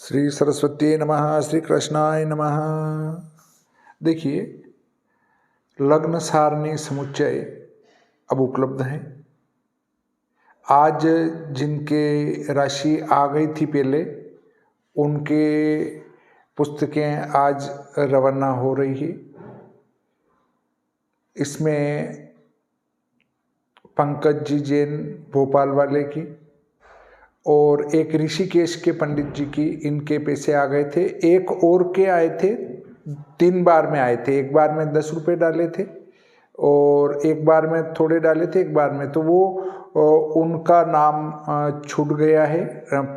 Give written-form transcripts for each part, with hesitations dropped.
श्री सरस्वती नमः, श्री कृष्णाय नमः। देखिए, लग्न सारणी समुच्चय अब उपलब्ध हैं। आज जिनके राशि आ गई थी पहले, उनके पुस्तकें आज रवाना हो रही है। इसमें पंकज जी जैन भोपाल वाले की और एक ऋषिकेश के पंडित जी की, इनके पैसे आ गए थे। एक और के आए थे, 3 बार में आए थे। एक बार में 10 रुपये डाले थे और एक बार में थोड़े डाले थे, एक बार में तो वो उनका नाम छूट गया है,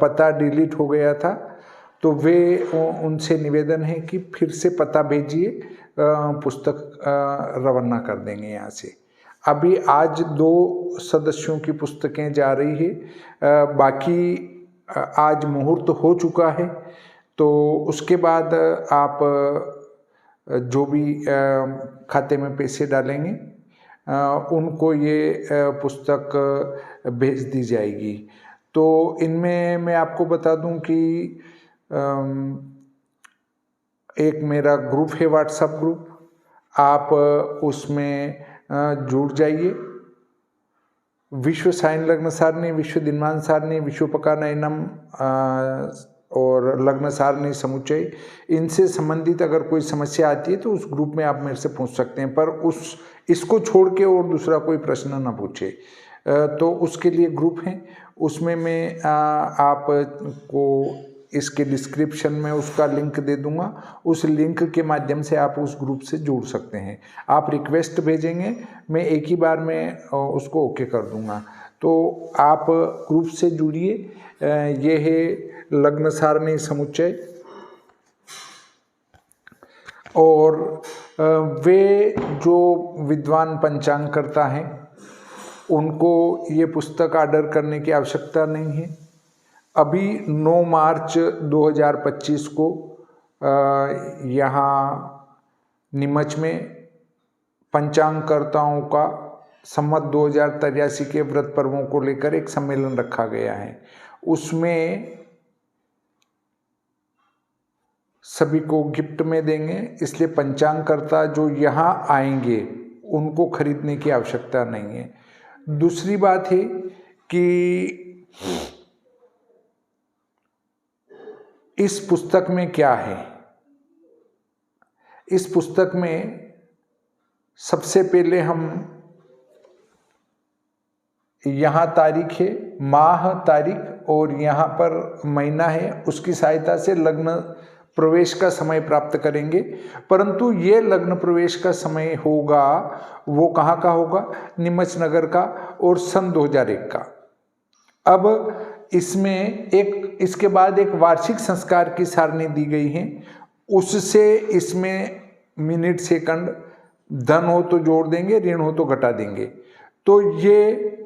पता डिलीट हो गया था। तो वे उनसे निवेदन है कि फिर से पता भेजिए, पुस्तक रवाना कर देंगे यहाँ से। अभी आज 2 सदस्यों की पुस्तकें जा रही है, बाकी आज मुहूर्त हो चुका है। तो उसके बाद आप जो भी खाते में पैसे डालेंगे उनको ये पुस्तक भेज दी जाएगी। तो इनमें मैं आपको बता दूं कि एक मेरा ग्रुप है, व्हाट्सएप ग्रुप, आप उसमें जुड़ जाइए। विश्व साइन लग्न सारणी, विश्व दिनमान सारणी, विश्वपका नयनम और लग्न सारणी समुच्चय, इनसे संबंधित अगर कोई समस्या आती है तो उस ग्रुप में आप मेरे से पूछ सकते हैं। पर इसको छोड़ के और दूसरा कोई प्रश्न ना पूछे। तो उसके लिए ग्रुप है, उसमें मैं आपको इसके डिस्क्रिप्शन में उसका लिंक दे दूंगा। उस लिंक के माध्यम से आप उस ग्रुप से जुड़ सकते हैं। आप रिक्वेस्ट भेजेंगे, मैं एक ही बार में उसको ओके कर दूंगा। तो आप ग्रुप से जुड़िए। ये है लग्न सारणी समुच्चय। और वे जो विद्वान पंचांग करता है उनको ये पुस्तक ऑर्डर करने की आवश्यकता नहीं है। अभी 9 मार्च 2025 को यहाँ नीमच में पंचांगकर्ताओं का संवत 2083 के व्रत पर्वों को लेकर एक सम्मेलन रखा गया है। उसमें सभी को गिफ्ट में देंगे, इसलिए पंचांगकर्ता जो यहाँ आएंगे उनको खरीदने की आवश्यकता नहीं है। दूसरी बात है कि इस पुस्तक में क्या है। इस पुस्तक में सबसे पहले हम यहाँ तारीख है, माह तारीख और यहाँ पर महीना है, उसकी सहायता से लग्न प्रवेश का समय प्राप्त करेंगे। परंतु ये लग्न प्रवेश का समय होगा वो कहाँ का होगा? नीमच नगर का और सन 2001 का। अब इसमें इसके बाद एक वार्षिक संस्कार की सारणी दी गई है। उससे इसमें मिनट सेकंड, धन हो तो जोड़ देंगे, ऋण हो तो घटा देंगे। तो ये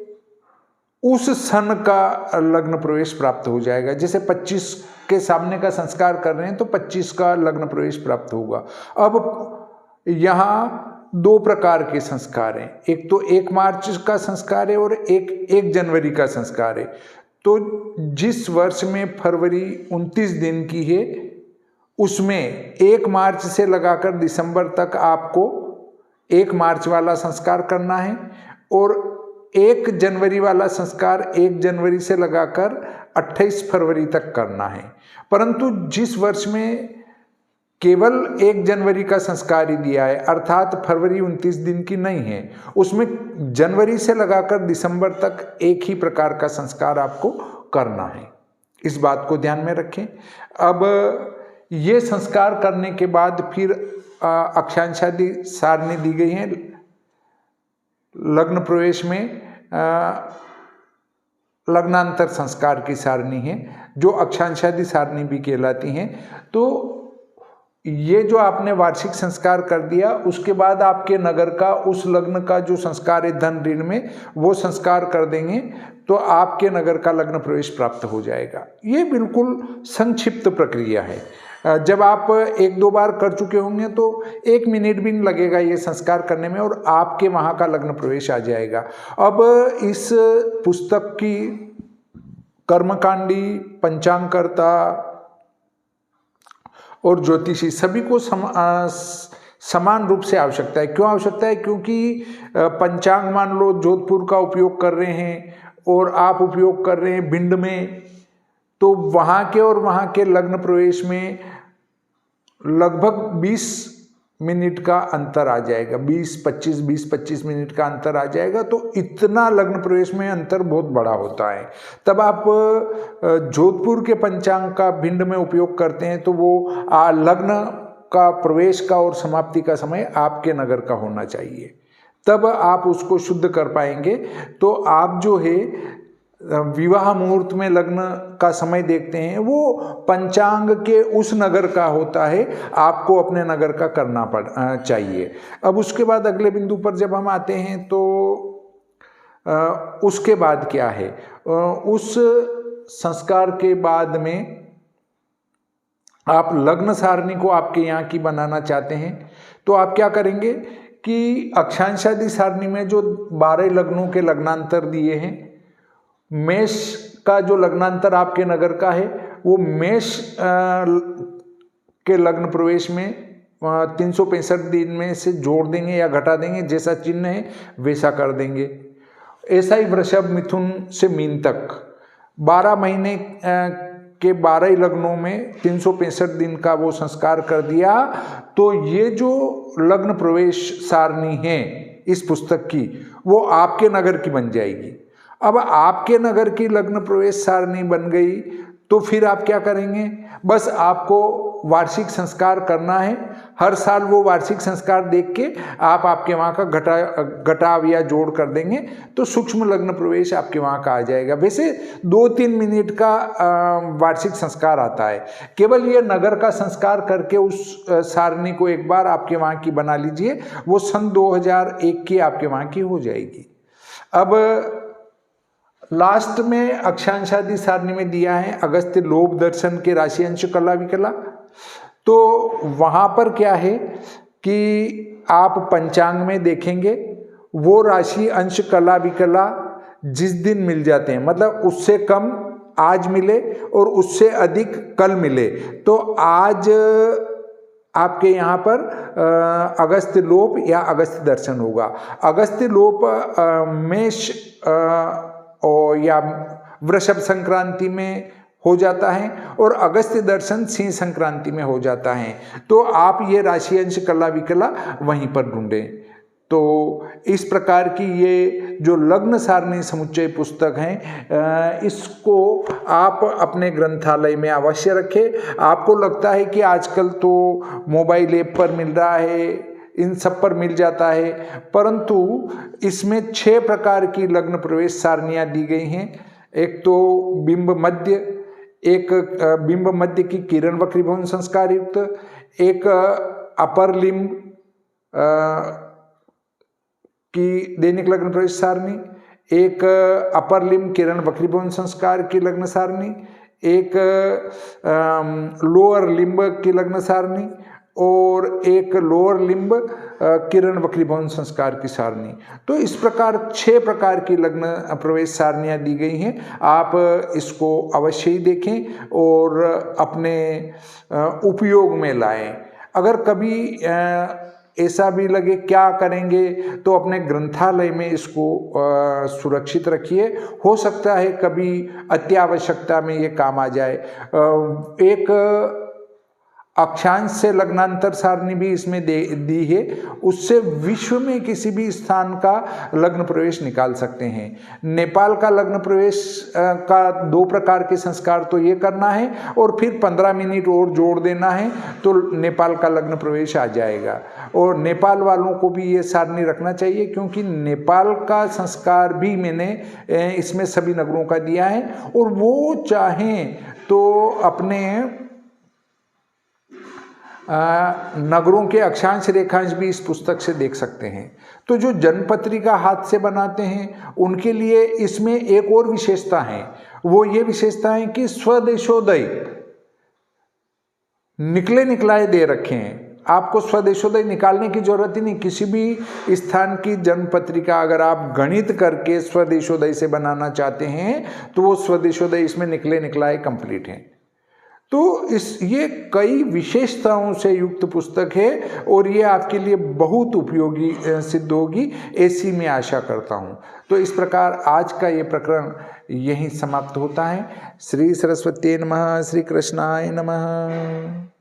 उस सन का लग्न प्रवेश प्राप्त हो जाएगा। जैसे 25 के सामने का संस्कार कर रहे हैं तो 25 का लग्न प्रवेश प्राप्त होगा। अब यहाँ 2 प्रकार के संस्कार हैं। एक तो 1 मार्च का संस्कार है और एक 1 जनवरी का संस्कार है। तो जिस वर्ष में फरवरी 29 दिन की है, उसमें 1 मार्च से लगाकर दिसंबर तक आपको 1 मार्च वाला संस्कार करना है और 1 जनवरी वाला संस्कार 1 जनवरी से लगाकर 28 फरवरी तक करना है। परंतु जिस वर्ष में केवल 1 जनवरी का संस्कार ही दिया है, अर्थात फरवरी 29 दिन की नहीं है, उसमें जनवरी से लगाकर दिसंबर तक एक ही प्रकार का संस्कार आपको करना है। इस बात को ध्यान में रखें। अब ये संस्कार करने के बाद फिर अक्षांशादी सारणी दी गई है। लग्न प्रवेश में लग्नांतर संस्कार की सारणी है, जो अक्षांशादी सारणी भी कहलाती हैं। तो ये जो आपने वार्षिक संस्कार कर दिया, उसके बाद आपके नगर का उस लग्न का जो संस्कार है धन ऋण में, वो संस्कार कर देंगे तो आपके नगर का लग्न प्रवेश प्राप्त हो जाएगा। ये बिल्कुल संक्षिप्त प्रक्रिया है। जब आप 1-2 बार कर चुके होंगे तो 1 मिनट भी नहीं लगेगा ये संस्कार करने में और आपके वहाँ का लग्न प्रवेश आ जाएगा। अब इस पुस्तक की कर्मकांडी, पंचांगकर्ता, और ज्योतिषी सभी को समान रूप से आवश्यकता है। क्यों आवश्यकता है? क्योंकि पंचांग मान लो जोधपुर का उपयोग कर रहे हैं और आप उपयोग कर रहे हैं भिंड में, तो वहाँ के और वहाँ के लग्न प्रवेश में लगभग 20 मिनट का अंतर आ जाएगा, 20-25 मिनट का अंतर आ जाएगा। तो इतना लग्न प्रवेश में अंतर बहुत बड़ा होता है। तब आप जोधपुर के पंचांग का भिंड में उपयोग करते हैं तो वो लग्न का प्रवेश का और समाप्ति का समय आपके नगर का होना चाहिए, तब आप उसको शुद्ध कर पाएंगे। तो आप जो है विवाह मुहूर्त में लग्न का समय देखते हैं वो पंचांग के उस नगर का होता है, आपको अपने नगर का करना चाहिए। अब उसके बाद अगले बिंदु पर जब हम आते हैं तो उसके बाद क्या है, उस संस्कार के बाद में आप लग्न सारणी को आपके यहाँ की बनाना चाहते हैं तो आप क्या करेंगे कि अक्षांशादि सारणी में जो 12 लग्नों के लग्नांतर दिए हैं, मेष का जो लग्नांतर आपके नगर का है वो मेष के लग्न प्रवेश में 365 दिन में से जोड़ देंगे या घटा देंगे, जैसा चिन्ह है वैसा कर देंगे। ऐसा ही वृषभ मिथुन से मीन तक 12 महीने के 12 लग्नों में 365 दिन का वो संस्कार कर दिया। तो ये जो लग्न प्रवेश सारणी है इस पुस्तक की वो आपके नगर की बन जाएगी। अब आपके नगर की लग्न प्रवेश सारणी बन गई तो फिर आप क्या करेंगे, बस आपको वार्षिक संस्कार करना है। हर साल वो वार्षिक संस्कार देख के आप आपके वहाँ का घटाव या जोड़ कर देंगे तो सूक्ष्म लग्न प्रवेश आपके वहाँ का आ जाएगा। वैसे 2-3 मिनट का वार्षिक संस्कार आता है, केवल ये नगर का संस्कार करके उस सारणी को एक बार आपके वहाँ की बना लीजिए, वो सन 2001 की आपके वहाँ की हो जाएगी। अब लास्ट में अक्षांशादि सारणी में दिया है अगस्त्य लोभ दर्शन के राशि अंश कला विकला। तो वहाँ पर क्या है कि आप पंचांग में देखेंगे वो राशि अंश कला विकला जिस दिन मिल जाते हैं, मतलब उससे कम आज मिले और उससे अधिक कल मिले, तो आज आपके यहाँ पर अगस्त्य लोप या अगस्त्य दर्शन होगा। अगस्त्य लोप मेष और या वृषभ संक्रांति में हो जाता है और अगस्त्य दर्शन सिंह संक्रांति में हो जाता है। तो आप ये राशि अंश कला विकला वहीं पर ढूंढें। तो इस प्रकार की ये जो लग्न सारणी समुच्चय पुस्तक है इसको आप अपने ग्रंथालय में अवश्य रखें। आपको लगता है कि आजकल तो मोबाइल ऐप पर मिल रहा है, इन सब पर मिल जाता है, परंतु इसमें 6 प्रकार की लग्न प्रवेश सारणियाँ दी गई हैं। एक तो बिंब मध्य, एक बिंब मध्य की किरण वक्रीभवन संस्कार युक्त, एक अपर लिंब की दैनिक लग्न प्रवेश सारणी, एक अपर लिंब किरण वक्रीभवन संस्कार की लग्न सारणी, एक लोअर लिंब की लग्न सारणी और एक लोअर लिंब किरण वक्रीभवन संस्कार की सारणी। तो इस प्रकार 6 प्रकार की लग्न प्रवेश सारणियाँ दी गई हैं। आप इसको अवश्य ही देखें और अपने उपयोग में लाएं। अगर कभी ऐसा भी लगे क्या करेंगे तो अपने ग्रंथालय में इसको सुरक्षित रखिए, हो सकता है कभी अत्यावश्यकता में ये काम आ जाए। एक अक्षांश से लग्नांतर सारणी भी इसमें दी है, उससे विश्व में किसी भी स्थान का लग्न प्रवेश निकाल सकते हैं। नेपाल का लग्न प्रवेश का 2 प्रकार के संस्कार तो ये करना है और फिर 15 मिनट और जोड़ देना है तो नेपाल का लग्न प्रवेश आ जाएगा। और नेपाल वालों को भी ये सारणी रखना चाहिए क्योंकि नेपाल का संस्कार भी मैंने इसमें सभी नगरों का दिया है और वो चाहें तो अपने नगरों के अक्षांश रेखांश भी इस पुस्तक से देख सकते हैं। तो जो जन्मपत्रिका हाथ से बनाते हैं उनके लिए इसमें एक और विशेषता है, वो ये विशेषता है कि स्वदेशोदय निकले निकलाए दे रखे हैं। आपको स्वदेशोदय निकालने की जरूरत ही नहीं। किसी भी स्थान की जन्मपत्रिका अगर आप गणित करके स्वदेशोदय से बनाना चाहते हैं तो वो स्वदेशोदय इसमें निकले निकलाए कंप्लीट हैं। तो ये कई विशेषताओं से युक्त पुस्तक है और ये आपके लिए बहुत उपयोगी सिद्ध होगी, ऐसी मैं आशा करता हूँ। तो इस प्रकार आज का ये प्रकरण यहीं समाप्त होता है। श्री सरस्वती नमः। श्री कृष्णाय नमः।